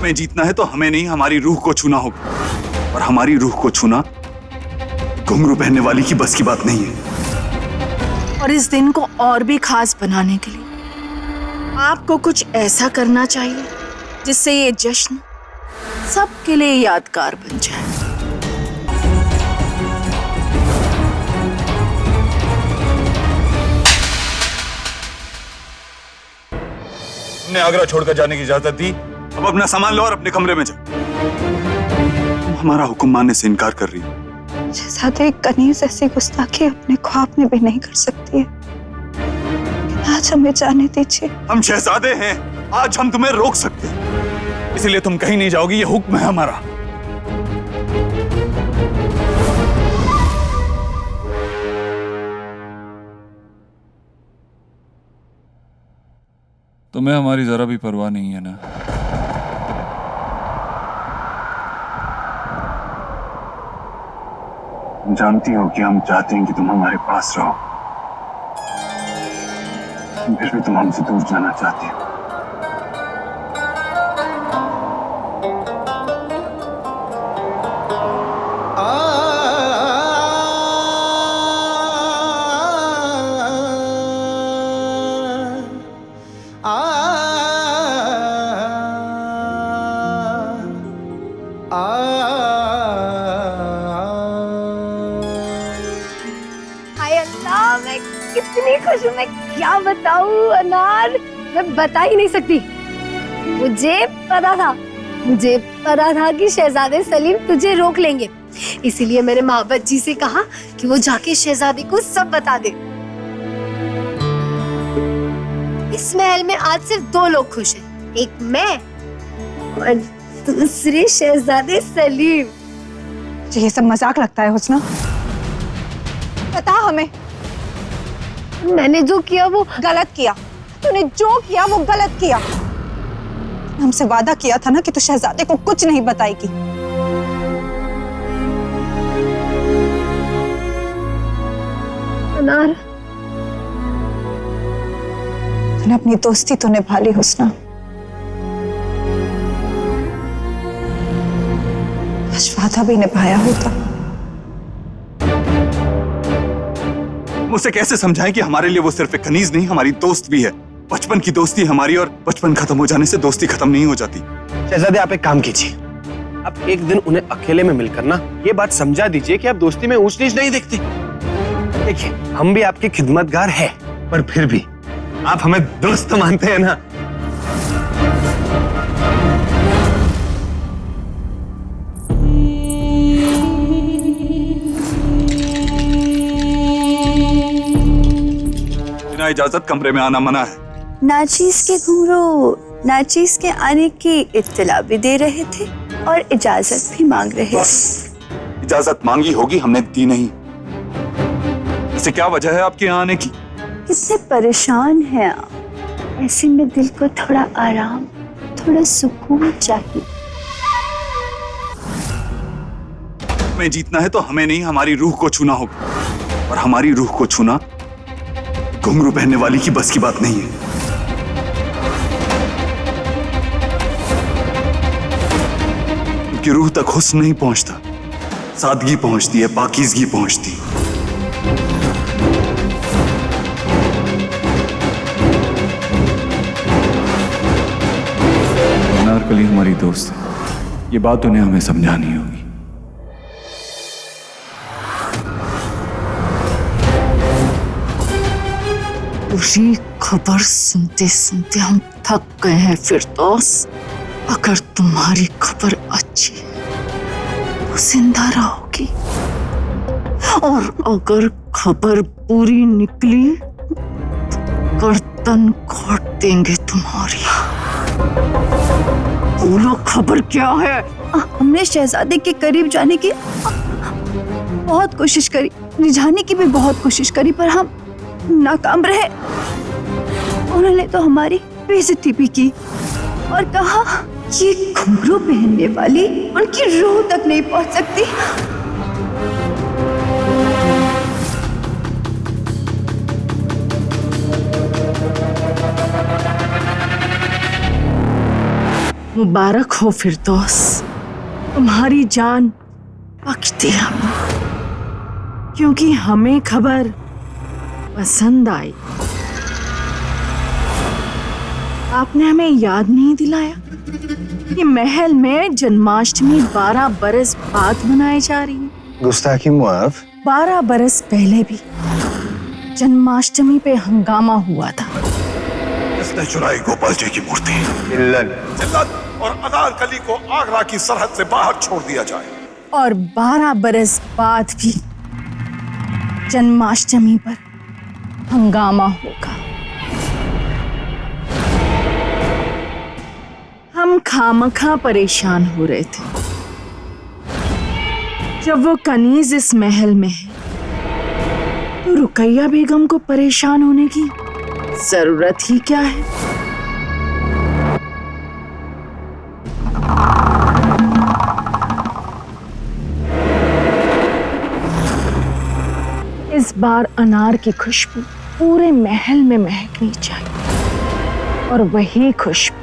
में जीतना है तो हमें नहीं, हमारी रूह को छूना होगा, और हमारी रूह को छूना घुंघरू पहनने वाली की बस की बात नहीं है। और इस दिन को और भी खास बनाने के लिए आपको कुछ ऐसा करना चाहिए जिससे ये जश्न सबके लिए यादगार बन जाए। हमने आगरा छोड़कर जाने की इजाजत दी, अब अपना सामान लो और अपने कमरे में जाओ। तुम हमारा हुक्म मानने से इनकार कर रही हो। शहजादे, कनीज ऐसी गुस्ताखी अपने ख्वाब में भी नहीं कर सकती है। आज हमें जाने दीजिए। हम शहजादे हैं, आज हम तुम्हें रोक सकते हैं, इसलिए तुम कहीं नहीं जाओगी, ये हुक्म है हमारा। तुम्हें हमारी जरा भी परवाह नहीं है ना? तुम जानती हो कि हम चाहते हैं कि तुम हमारे पास रहो, फिर भी तुम हमसे दूर जाना चाहती हो। कितनी खुश हूँ, मैं क्या बताऊँ अनार, मैं बता ही नहीं सकती। मुझे पता था कि शहजादे सलीम तुझे रोक लेंगे, इसीलिए मैंने मोहब्बत जी से कहा कि वो जाके शहजादे को सब बता दे। इस महल में आज सिर्फ 2 लोग खुश हैं, एक मैं और दूसरे शहजादे सलीम। ये सब मजाक लगता है हुस्ना? बता हमें। मैंने जो किया वो गलत किया। तूने जो किया वो गलत किया। हमसे वादा किया था ना कि तू शहजादे को कुछ नहीं बताएगी। अनार, तूने अपनी दोस्ती तो निभा ली हुस्ना। आज वादा भी निभाया होता। उसे कैसे समझाएं कि हमारे लिए वो सिर्फ एक कनीज नहीं, हमारी दोस्त भी है। बचपन की दोस्ती हमारी, और बचपन खत्म हो जाने से दोस्ती खत्म नहीं हो जाती। शहजादे, आप एक काम कीजिए, आप एक दिन उन्हें अकेले में मिलकर ना ये बात समझा दीजिए कि आप दोस्ती में ऊंच नीच नहीं देखते। देखिए, हम भी आपके खिदमतगार हैं, पर फिर भी आप हमें दोस्त मानते हैं ना। बिना इजाजत कमरे में आना मना है। नाचीज के घुंघरू नाचीज के आने की इत्तला भी दे रहे थे और इजाजत भी मांग रहे थे। इजाजत मांगी होगी, हमने दी नहीं। इसे क्या वजह है आपके यहाँ आने की? कितने परेशान हैं आप, ऐसे में दिल को थोड़ा आराम, थोड़ा सुकून चाहिए। में जीतना है तो हमें नहीं, हमारी रूह को छूना होगा, और हमारी रूह को छूना घुंघरू पहनने वाली की बस की बात नहीं है। उनकी रूह तक हुस्न नहीं पहुंचता, सादगी पहुंचती है, पाकीज़गी पहुंचती। अनारकली हमारी दोस्त है, ये बात उन्हें हमें समझानी होगी। बुरी खबर सुनते सुनते हम थक गए हैं फिरदौस। अगर तुम्हारी खबर अच्छी है तो जिंदा रहोगी, और अगर खबर बुरी निकली तो गर्दन काट देंगे तुम्हारी। बोलो, खबर क्या है? हमने शहजादे के करीब जाने की बहुत कोशिश करी, रिझाने की भी बहुत कोशिश करी, पर हम नाकाम रहे। उन्होंने तो हमारी बेइज्जती भी की और कहा ये घुंघरू पहनने वाली उनकी रूह तक नहीं पहुंच सकती। मुबारक हो फिरदौस, तुम्हारी जान बख्श दी हमने, क्योंकि हमें खबर पसंद आई। आपने हमें याद नहीं दिलाया कि महल में जन्माष्टमी 12 बरस बाद मनाई जा रही है। गुस्ताखी मुआफ। 12 बरस पहले भी जन्माष्टमी पे हंगामा हुआ था। इसने चुराई गोपाल जी की मूर्ति। जिल्लत और अनारकली को आगरा की सरहद से बाहर छोड़ दिया जाए। और 12 बरस बाद भी जन्माष्टमी पर हंगामा होगा। हम खामखा परेशान हो रहे थे। जब वो कनीज इस महल में है तो रुकैया बेगम को परेशान होने की जरूरत ही क्या है? इस बार अनार की खुशबू पूरे महल में महकनी चाहिए, और वही खुशबू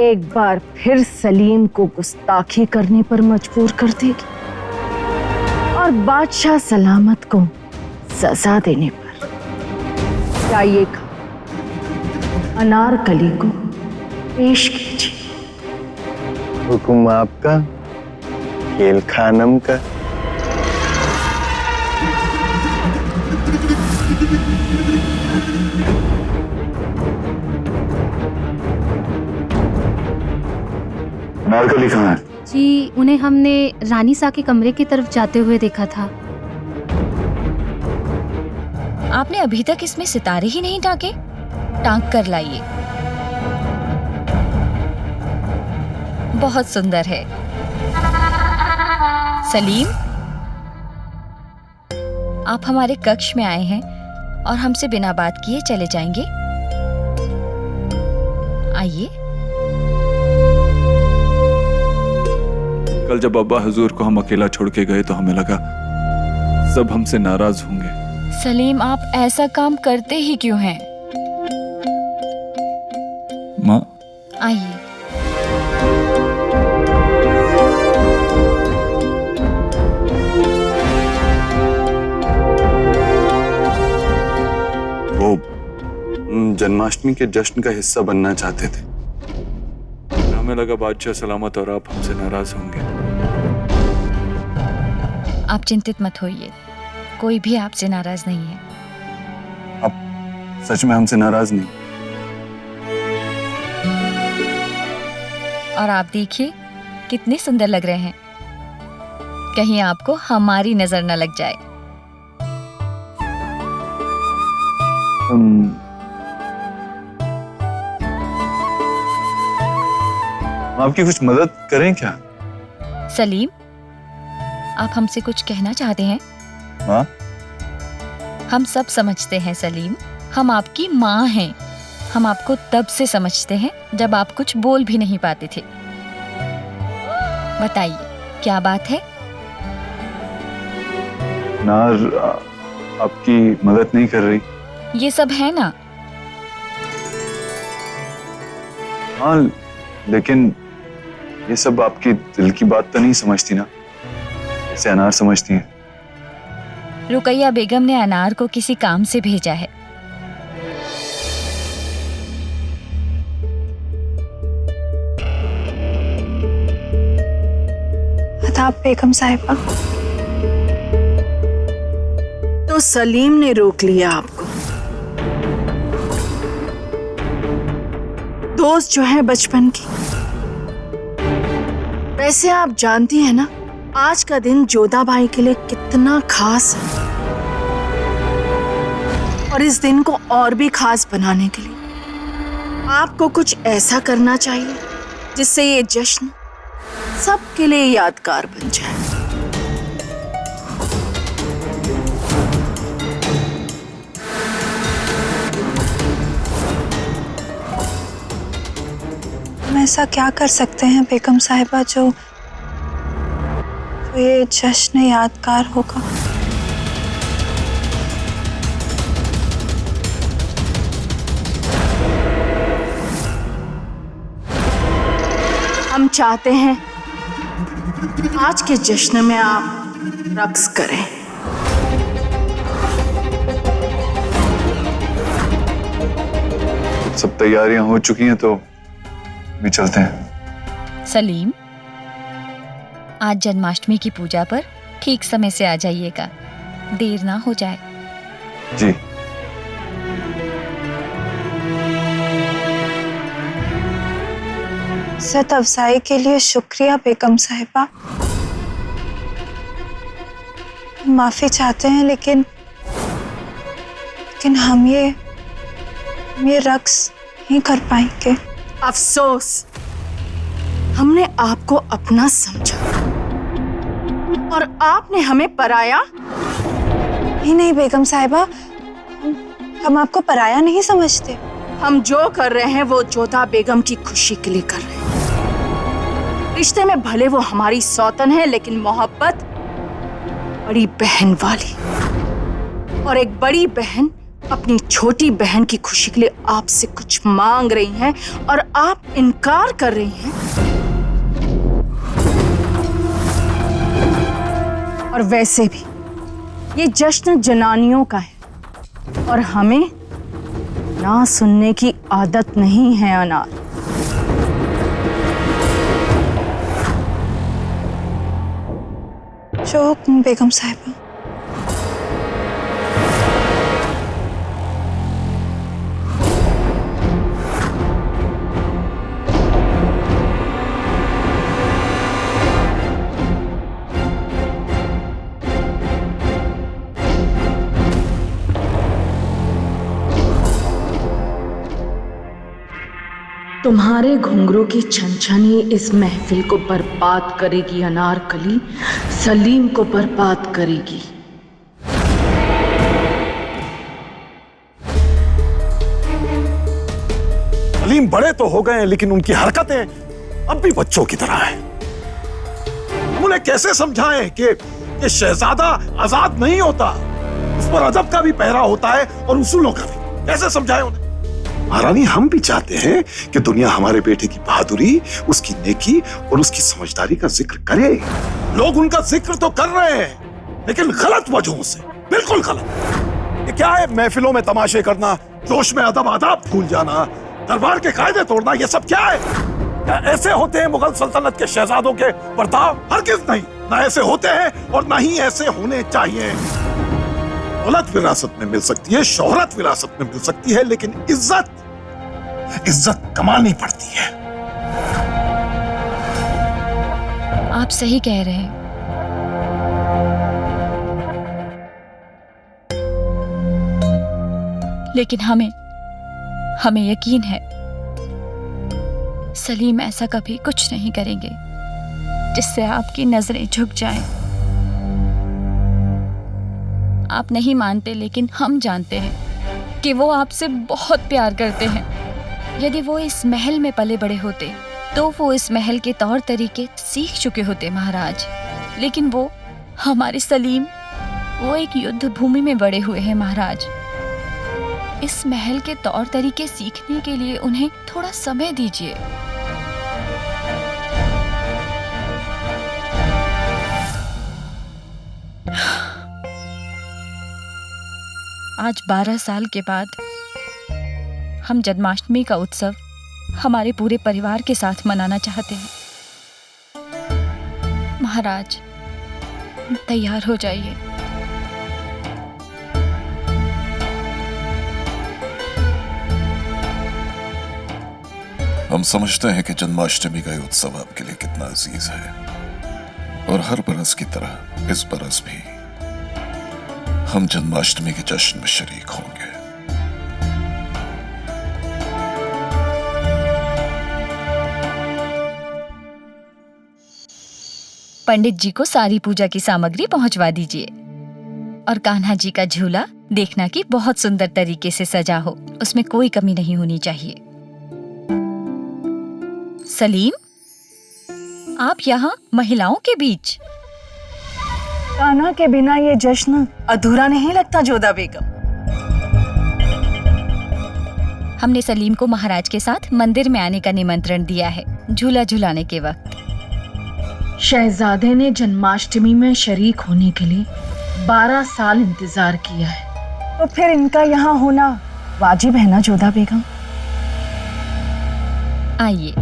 एक बार फिर सलीम को गुस्ताखी करने पर मजबूर कर देगी, और बादशाह सलामत को सजा देने पर। क्या ये अनारकली को पेश कीजिए। हुक्म आपका, खेल खानम का। अनारकली कहाँ है? जी, उन्हें हमने रानी सा के कमरे की तरफ जाते हुए देखा था। आपने अभी तक इसमें सितारे ही नहीं टांके? टांक कर लाइए। बहुत सुंदर है। सलीम, आप हमारे कक्ष में आए हैं और हमसे बिना बात किए चले जाएंगे? आइए। कल जब अब्बा हुजूर को हम अकेला छोड़ के गए तो हमें लगा सब हमसे नाराज होंगे। सलीम, आप ऐसा काम करते ही क्यों हैं? माँ, आइए। वो जन्माष्टमी के जश्न का हिस्सा बनना चाहते थे। हमें लगा बादशाह सलामत और आप हमसे नाराज होंगे। आप चिंतित मत होइए, कोई भी आपसे नाराज नहीं है। आप सच में हमसे नाराज नहीं? और आप देखिए कितने सुंदर लग रहे हैं, कहीं आपको हमारी नजर न लग जाए। आपकी कुछ मदद करें क्या? सलीम, आप हमसे कुछ कहना चाहते हैं? माँ? हम सब समझते हैं सलीम, हम आपकी माँ हैं। हम आपको तब से समझते हैं जब आप कुछ बोल भी नहीं पाते थे। बताइए, क्या बात है? नार आपकी मदद नहीं कर रही। ये सब है ना? हाँ, लेकिन ये सब आपकी दिल की बात तो नहीं समझती ना, जैसे अनार समझती हैं। रुकैया बेगम ने अनार को किसी काम से भेजा है। आदाब बेगम साहिबा। तो सलीम ने रोक लिया आपको। दोस्त जो है बचपन की। वैसे आप जानती हैं ना, आज का दिन जोधाबाई के लिए कितना खास है। और इस दिन को और भी खास बनाने के लिए आपको कुछ ऐसा करना चाहिए जिससे ये जश्न सबके लिए यादगार बन जाए। हम ऐसा क्या कर सकते हैं बेगम साहिबा जो ये जश्न यादगार होगा? हम चाहते हैं आज के जश्न में आप रक्स करें। सब तैयारियां हो चुकी हैं तो भी चलते हैं। सलीम, आज जन्माष्टमी की पूजा पर ठीक समय से आ जाइएगा, देर ना हो जाए। जी। सत अफजाई के लिए शुक्रिया बेगम साहिबा। माफी चाहते हैं लेकिन हम ये रक्स नहीं कर पाएंगे। अफसोस, हमने आपको अपना समझा और आपने हमें पराया। नहीं बेगम साहिबा, हम आपको पराया नहीं समझते। हम जो कर रहे हैं वो जोधा बेगम की खुशी के लिए कर रहे हैं। रिश्ते में भले वो हमारी सौतन है, लेकिन मोहब्बत बड़ी बहन वाली, और एक बड़ी बहन अपनी छोटी बहन की खुशी के लिए आपसे कुछ मांग रही हैं और आप इनकार कर रही हैं। और वैसे भी ये जश्न जनानियों का है और हमें ना सुनने की आदत नहीं है अनार। जो हुक्म बेगम साहिबा। तुम्हारे घुंघरू की छनछनी इस महफिल को बर्बाद करेगी अनारकली, सलीम को बर्बाद करेगी। सलीम बड़े तो हो गए हैं लेकिन उनकी हरकतें अब भी बच्चों की तरह हैं। हम उन्हें कैसे समझाएं कि शहजादा आजाद नहीं होता, उस पर अदब का भी पहरा होता है और उसूलों का भी। कैसे समझाएं उन्हें? महारानी, हम भी चाहते हैं कि दुनिया हमारे बेटे की बहादुरी, उसकी नेकी और उसकी समझदारी का जिक्र करे। लोग उनका जिक्र तो कर रहे हैं लेकिन गलत वजहों से, बिल्कुल गलत। ये क्या है, महफिलों में तमाशे करना, जोश में अदब आदाब भूल जाना, दरबार के कायदे तोड़ना, ये सब क्या है? क्या ऐसे होते हैं मुगल सल्तनत के शहजादों के बर्ताव? हरगिज़ नहीं, ना ऐसे होते हैं और ना ही ऐसे होने चाहिए। दौलत विरासत में मिल सकती है, शोहरत विरासत में मिल सकती है, लेकिन इज्जत कमानी पड़ती है। आप सही कह रहे हैं। लेकिन हमें यकीन है सलीम ऐसा कभी कुछ नहीं करेंगे जिससे आपकी नजरें झुक जाएं। आप नहीं मानते लेकिन हम जानते हैं कि वो आपसे बहुत प्यार करते हैं। यदि वो इस महल में पले बड़े होते तो वो इस महल के तौर तरीके सीख चुके होते महाराज। लेकिन वो हमारे सलीम, वो एक युद्ध भूमि में बड़े हुए हैं महाराज। इस महल के तौर तरीके सीखने के लिए उन्हें थोड़ा समय दीजिए। आज 12 साल के बाद हम जन्माष्टमी का उत्सव हमारे पूरे परिवार के साथ मनाना चाहते हैं। महाराज, तैयार हो जाइए। हम समझते हैं कि जन्माष्टमी का ये उत्सव आपके लिए कितना अजीज है और हर बरस की तरह इस बरस भी हम जन्माष्टमी के जश्न में शरीक होंगे। पंडित जी को सारी पूजा की सामग्री पहुंचवा दीजिए और कान्हा जी का झूला देखना कि बहुत सुंदर तरीके से सजा हो, उसमें कोई कमी नहीं होनी चाहिए। सलीम, आप यहाँ महिलाओं के बीच? कान्हा के बिना ये जश्न अधूरा नहीं लगता जोधा बेगम। हमने सलीम को महाराज के साथ मंदिर में आने का निमंत्रण दिया है। झूला झुलाने के वक्त। शहजादे ने जन्माष्टमी में शरीक होने के लिए 12 साल इंतजार किया है, तो फिर इनका यहाँ होना वाजिब है ना जोधा बेगम? आइए।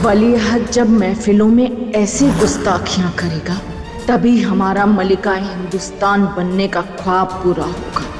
वलीअहद जब महफिलों में ऐसी गुस्ताखियां करेगा, तभी हमारा मलिका हिंदुस्तान बनने का ख्वाब पूरा होगा।